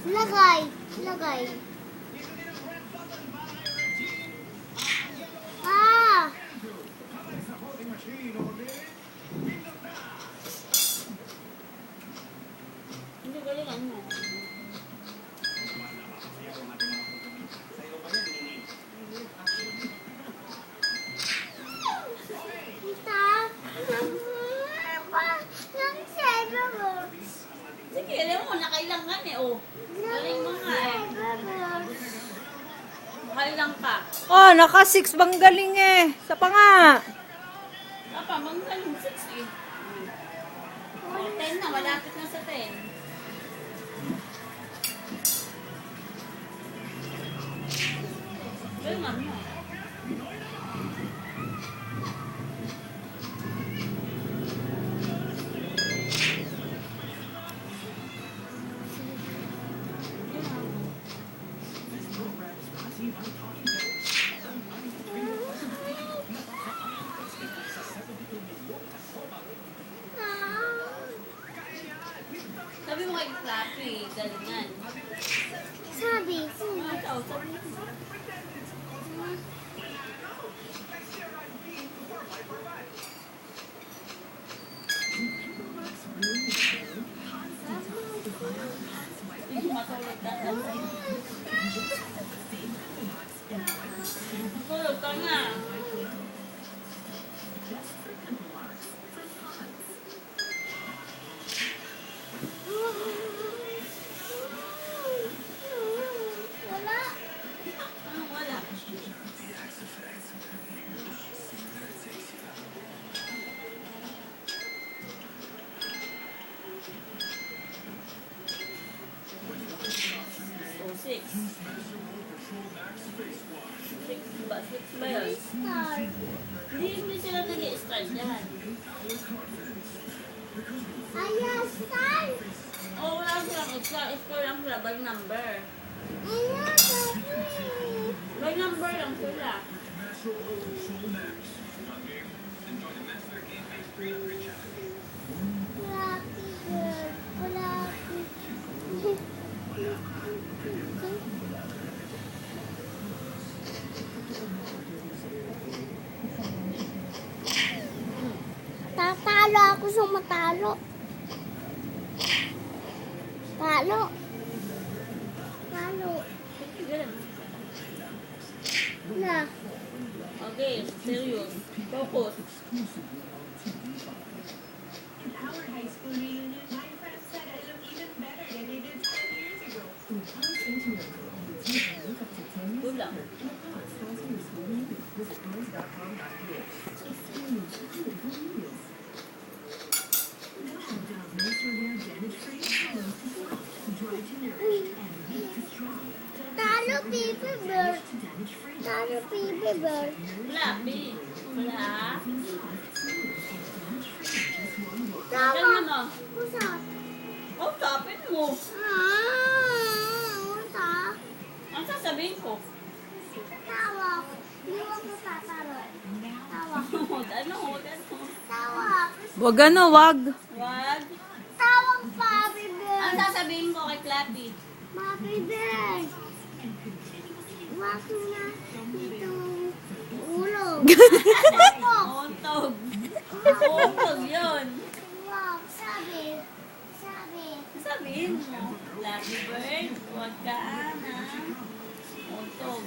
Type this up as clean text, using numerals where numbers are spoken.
Lagay. Lagay. Ah! Hindi galingan mo. Tita, nang cyberworks. Sige, alam mo, nakailangan eh, oh. Galing mo nga eh. Cyberworks. Nakailang ka. Oh, naka 6 bang galing eh. Sa pa nga. Papa, magaling 6 eh. Oh, 10 na, malapit na sa 10. Galingan mo. Sabi mo kay Flappy, galingan. Sabi. Ikaw, sabi mo. Hindi matulog ka na. Matulog ka na. Wala. Anong wala? Oh, 6. 6 ba? 6 ba yun? Star. Hindi sila nag-i-start dyan. Ayan, star. Oh, wala silang extra. Score lang sila by number. Ayan, sabi. By number lang sila. Flappy Bird. Flappy. Tatalo ako sa matalo. Talo. Talo. Ganun. Na. Okay, serious. Focus. In our high school reunion, my friends said I look even better than they did 10 years ago. Good lang. Talo, Baby Bird. Talo, Baby Bird. Flappy. Wala. Tawa. Ganyan mo. Usap. Oh, tapin mo. Usap. Ang sasabihin ko? Tawa. Hindi mo ko tatalo. Tawa. Ano? Tawa. Wag ano, wag. Wag. Tawag Papi Ang Bird. sasabihin ko kay Flappy? Papi Bird. Wag na itong ulo. Untog. Untog yun. Wag. Sabi. Sabi. Sabihin mo. Flappy bird, huwag ka na. Untog.